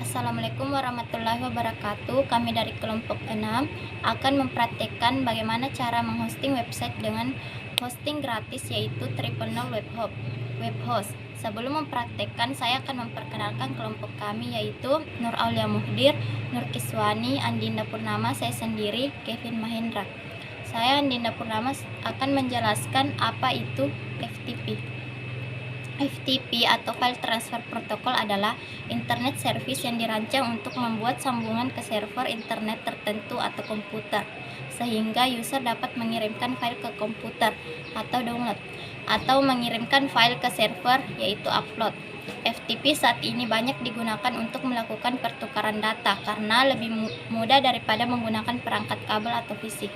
Assalamualaikum warahmatullahi wabarakatuh. Kami dari kelompok 6 akan mempraktekkan bagaimana cara menghosting website dengan hosting gratis, yaitu Triple Web Host. Sebelum mempraktekkan, saya akan memperkenalkan kelompok kami, yaitu Nur Aulia Muhdir, Nur Kiswani, Andinda Purnama, saya sendiri, Kevin Mahendra. Saya, Andinda Purnama, akan menjelaskan apa itu FTP. FTP atau File Transfer Protocol adalah Internet Service yang dirancang untuk membuat sambungan ke server internet tertentu atau komputer, sehingga user dapat mengirimkan file ke komputer atau download, atau mengirimkan file ke server, yaitu upload. FTP saat ini banyak digunakan untuk melakukan pertukaran data karena lebih mudah daripada menggunakan perangkat kabel atau fisik.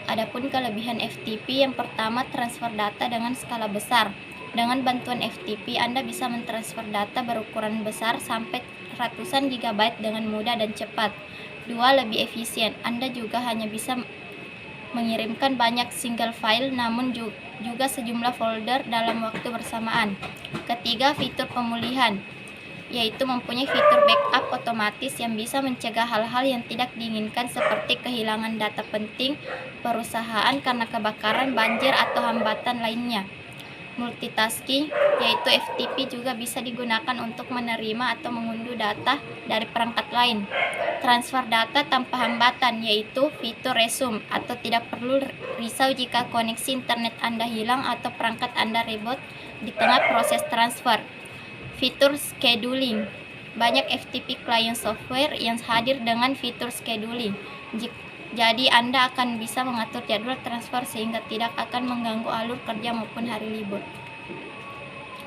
Adapun kelebihan FTP, yang pertama, transfer data dengan skala besar. Dengan bantuan FTP, Anda bisa mentransfer data berukuran besar sampai ratusan gigabyte dengan mudah dan cepat. Dua, lebih efisien. Anda juga hanya bisa mengirimkan banyak single file, namun juga sejumlah folder dalam waktu bersamaan. Ketiga, fitur pemulihan, yaitu mempunyai fitur backup otomatis yang bisa mencegah hal-hal yang tidak diinginkan seperti kehilangan data penting perusahaan karena kebakaran, banjir, atau hambatan lainnya. Multitasking, yaitu FTP juga bisa digunakan untuk menerima atau mengunduh data dari perangkat lain. Transfer data tanpa hambatan, yaitu fitur resume, atau tidak perlu risau jika koneksi internet Anda hilang atau perangkat Anda reboot di tengah proses transfer. Fitur scheduling, banyak FTP client software yang hadir dengan fitur scheduling. Jadi Anda akan bisa mengatur jadwal transfer sehingga tidak akan mengganggu alur kerja maupun hari libur.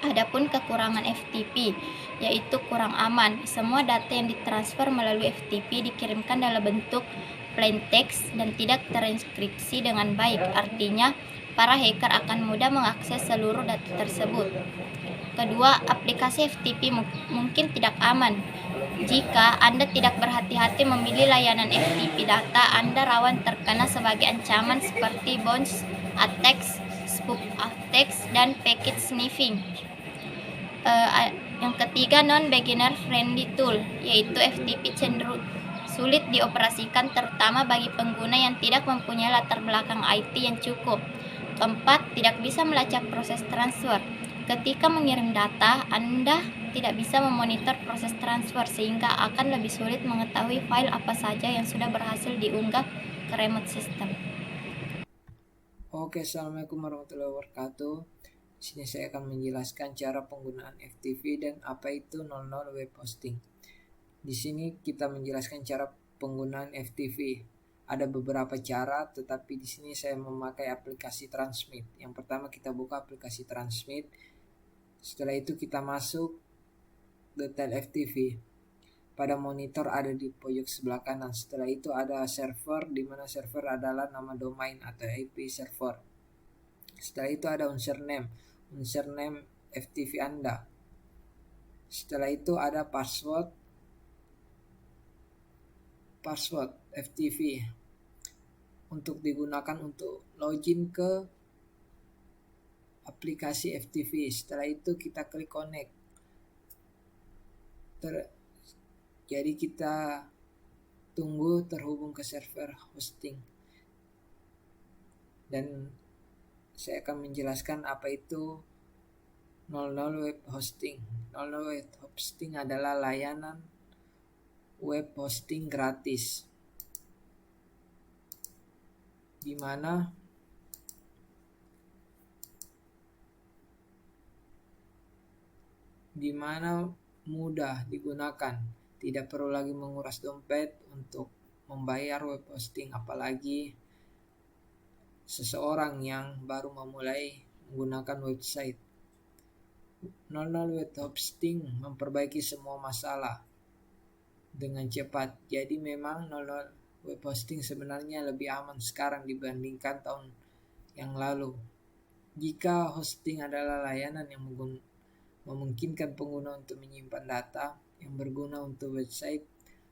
Adapun kekurangan FTP, yaitu kurang aman. Semua data yang ditransfer melalui FTP dikirimkan dalam bentuk plain text dan tidak terenkripsi dengan baik. Artinya, para hacker akan mudah mengakses seluruh data tersebut. Kedua, aplikasi FTP mungkin tidak aman. Jika Anda tidak berhati-hati memilih layanan FTP, data Anda rawan terkena sebagai ancaman seperti bounce attacks, spoof attacks, dan packet sniffing. Yang ketiga, non-beginner friendly tool, yaitu FTP cenderung sulit dioperasikan terutama bagi pengguna yang tidak mempunyai latar belakang IT yang cukup. Keempat, tidak bisa melacak proses transfer. Ketika mengirim data, Anda tidak bisa memonitor proses transfer sehingga akan lebih sulit mengetahui file apa saja yang sudah berhasil diunggah ke remote system. Oke, assalamualaikum warahmatullahi wabarakatuh. Di sini saya akan menjelaskan cara penggunaan FTP dan apa itu 00 web hosting. Di sini kita menjelaskan cara penggunaan FTP. Ada beberapa cara, tetapi di sini saya memakai aplikasi Transmit. Yang pertama kita buka aplikasi Transmit. Setelah itu kita masuk detail FTP. Pada monitor ada di pojok sebelah kanan. Setelah itu ada server, di mana server adalah nama domain atau IP server. Setelah itu ada username FTP Anda. Setelah itu ada password FTP untuk digunakan untuk login ke aplikasi FTP. Setelah itu kita klik connect. Jadi kita tunggu terhubung ke server hosting. Dan saya akan menjelaskan apa itu 00 web hosting. 00 web hosting adalah layanan web hosting gratis, di mana mudah digunakan. Tidak perlu lagi menguras dompet untuk membayar web hosting, apalagi seseorang yang baru memulai menggunakan website. 00 web hosting memperbaiki semua masalah dengan cepat. Jadi memang 00 web hosting sebenarnya lebih aman sekarang dibandingkan tahun yang lalu. Jika hosting adalah layanan yang memungkinkan pengguna untuk menyimpan data yang berguna untuk website,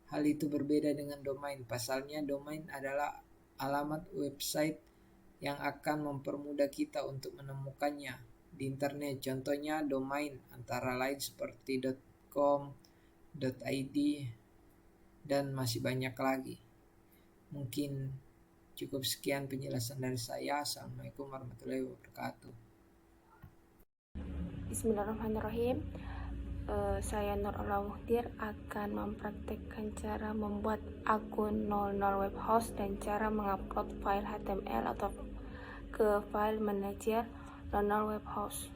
hal itu berbeda dengan domain. Pasalnya, domain adalah alamat website yang akan mempermudah kita untuk menemukannya di internet. Contohnya domain antara lain seperti .com, .id, dan masih banyak lagi. Mungkin cukup sekian penjelasan dari saya. Assalamualaikum warahmatullahi wabarakatuh. Bismillahirrahmanirrahim. Saya Nur Muhdir akan mempraktekkan cara membuat akun 00 web host dan cara mengupload file HTML atau ke file manager 00 web host.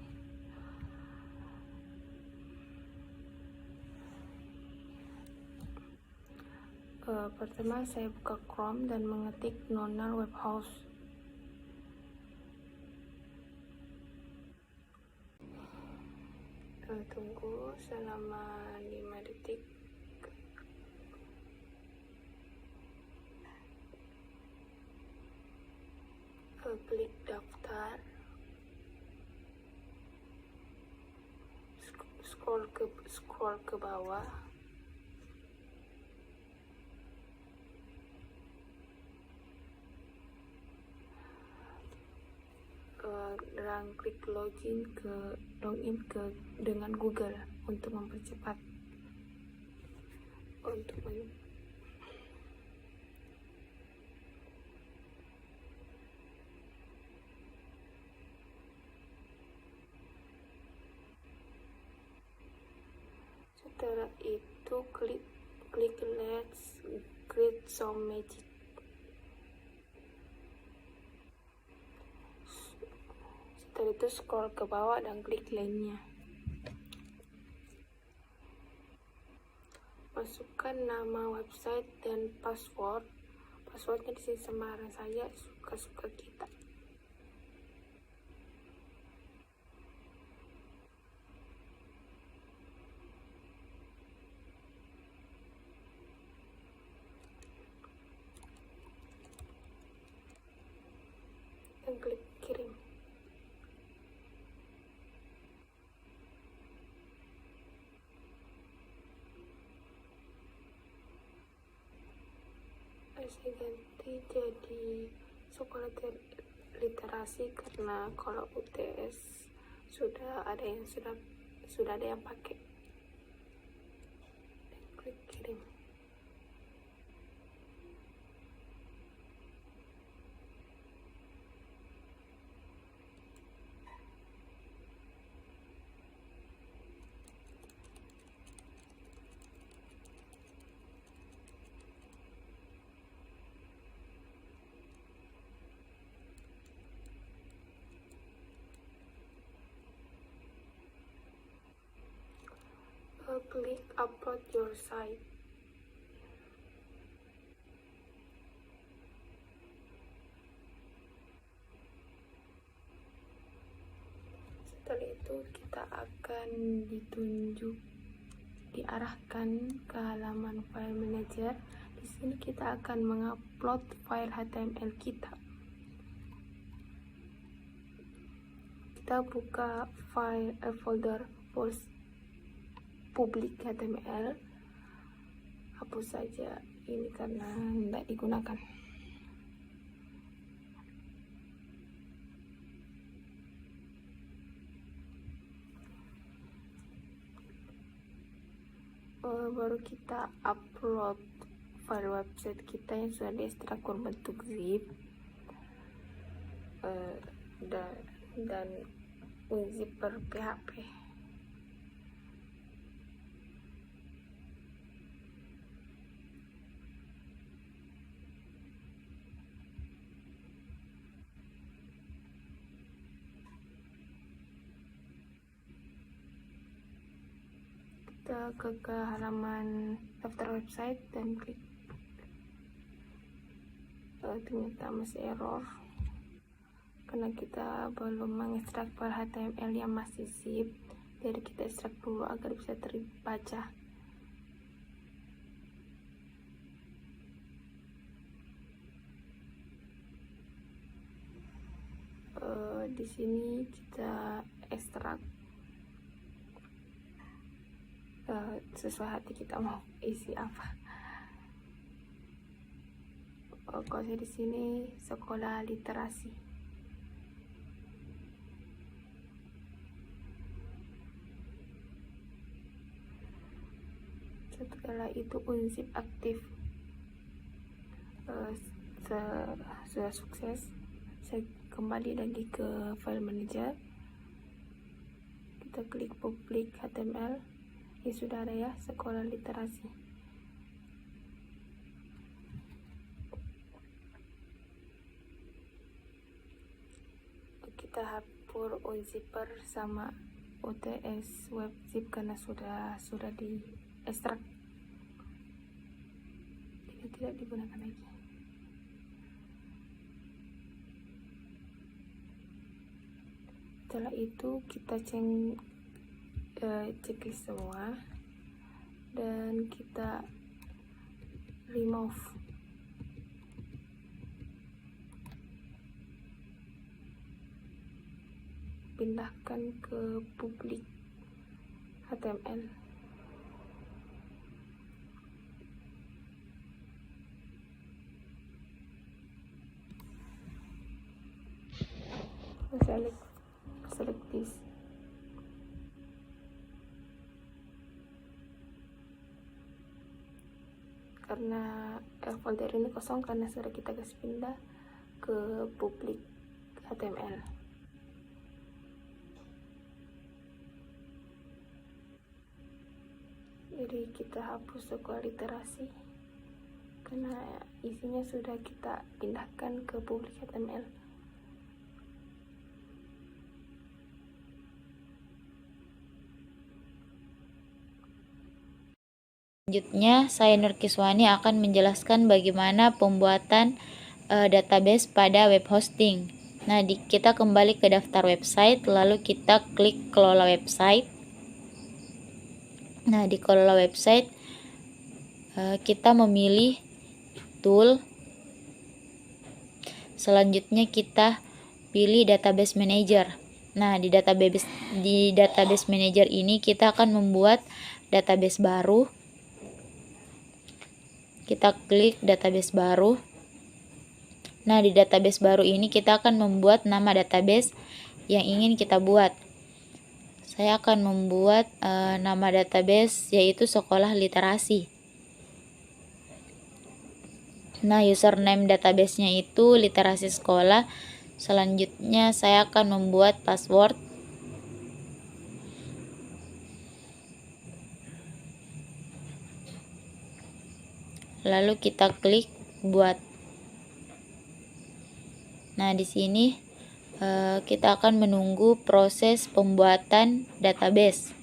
Pertama saya buka Chrome dan mengetik 00 web host. Tunggu selama 5 detik. Klik daftar, scroll ke bawah, dan klik login dengan Google untuk mempercepat setelah itu klik Let's Create Some Magic. Setelah itu scroll ke bawah dan klik lainnya. Masukkan nama website dan password. Passwordnya di sini sembarang saja, suka-suka kita. Dan klik kirim. Saya ganti jadi sekolah literasi karena kalau UTS sudah ada yang pakai. Dan klik kirim. Klik upload your site. Setelah itu kita akan diarahkan ke halaman file manager. Di sini kita akan mengupload file HTML kita. Kita buka folder publik HTML. Hapus saja ini karena tidak digunakan. Baru kita upload file website kita yang sudah diekstrak berbentuk zip dan unzipper PHP. Kita ke halaman daftar website dan klik. Ternyata masih error karena kita belum mengekstrak file HTML yang masih zip. Jadi kita ekstrak dulu agar bisa terbaca. Di sini kita ekstrak sesuai hati kita mau isi apa. Kalau saya di sini sekolah literasi. Setelah itu unzip aktif. Sudah sukses, saya kembali lagi ke file manager, kita klik public HTML. Ini sudah ada ya, sekolah literasi. Kita hapus unzipper sama UTS web zip karena sudah di ekstrak, jadi tidak digunakan lagi. Setelah itu kita checklist semua dan kita remove. Pindahkan ke public HTML. Select this. Karena folder ini kosong karena sudah kita kasih pindah ke public HTML. Jadi kita hapus sekolah literasi karena isinya sudah kita pindahkan ke public HTML. Selanjutnya, saya Nur Kiswani akan menjelaskan bagaimana pembuatan database pada web hosting. Nah, kita kembali ke daftar website, lalu kita klik kelola website. Nah, di kelola website kita memilih tool. Selanjutnya kita pilih database manager. Nah, di database manager ini kita akan membuat database baru. Kita klik database baru. Nah, di database baru ini kita akan membuat nama database yang ingin kita buat. Saya akan membuat nama database yaitu sekolah literasi. Nah, username databasenya itu literasi sekolah. Selanjutnya saya akan membuat password. Lalu kita klik buat. Nah, di sini kita akan menunggu proses pembuatan database.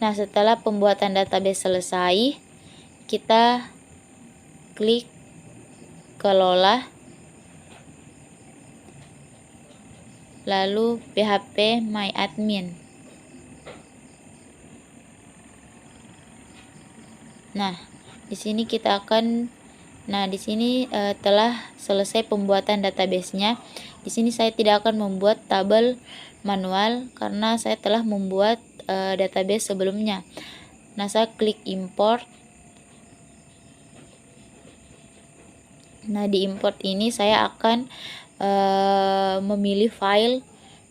Nah, setelah pembuatan database selesai, kita klik kelola. Lalu PHP My Admin. Nah, di sini telah selesai pembuatan databasenya. Di sini saya tidak akan membuat tabel manual karena saya telah membuat database sebelumnya. Nah, saya klik import. Nah, di import ini saya akan memilih file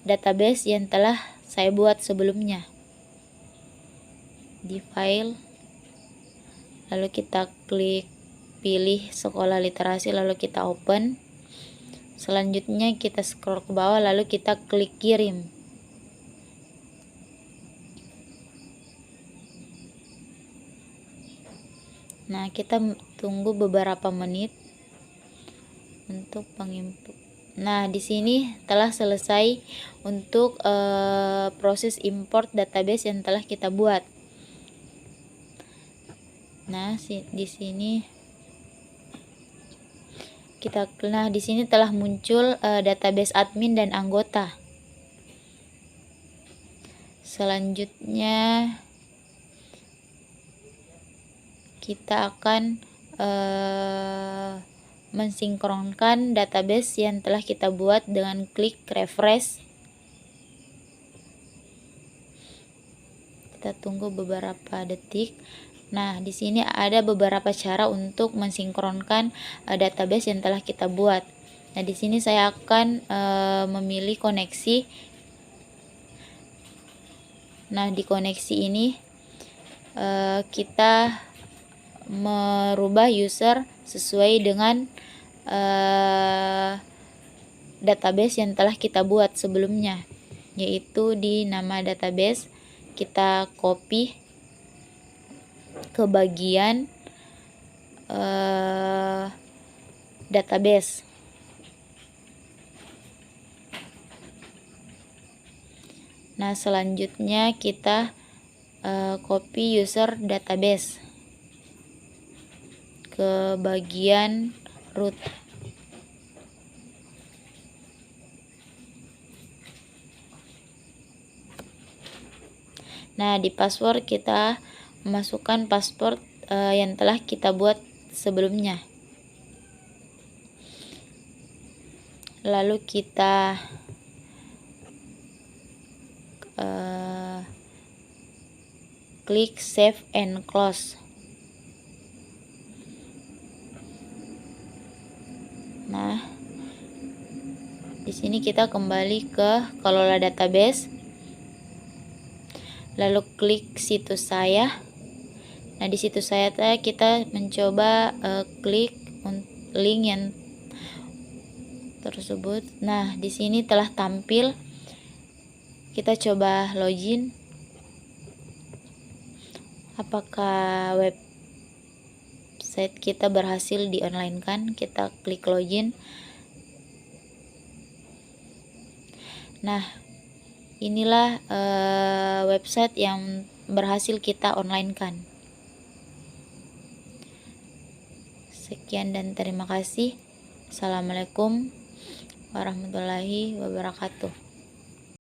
database yang telah saya buat sebelumnya. Di file, lalu kita klik pilih sekolah literasi, lalu kita open. Selanjutnya kita scroll ke bawah, lalu kita klik kirim. Nah, kita tunggu beberapa menit untuk penginput. Nah, di sini telah selesai untuk proses import database yang telah kita buat. Nah, di sini telah muncul database admin dan anggota. Selanjutnya kita akan mensinkronkan database yang telah kita buat dengan klik refresh. Kita tunggu beberapa detik. Nah, di sini ada beberapa cara untuk mensinkronkan database yang telah kita buat. Nah, di sini saya akan memilih koneksi. Nah, di koneksi ini kita merubah user sesuai dengan database yang telah kita buat sebelumnya, yaitu di nama database kita copy ke bagian database. Nah, selanjutnya kita copy user database ke bagian root. Nah, di password kita masukkan password yang telah kita buat sebelumnya. Lalu kita klik save and close. Nah, di sini kita kembali ke kelola database. Lalu klik situs saya. Nah, di situs saya kita mencoba klik link yang tersebut. Nah, di sini telah tampil. Kita coba login. Apakah website kita berhasil di-online kan? Kita klik login. Nah, inilah website yang berhasil kita online kan. Sekian dan terima kasih. Assalamualaikum warahmatullahi wabarakatuh.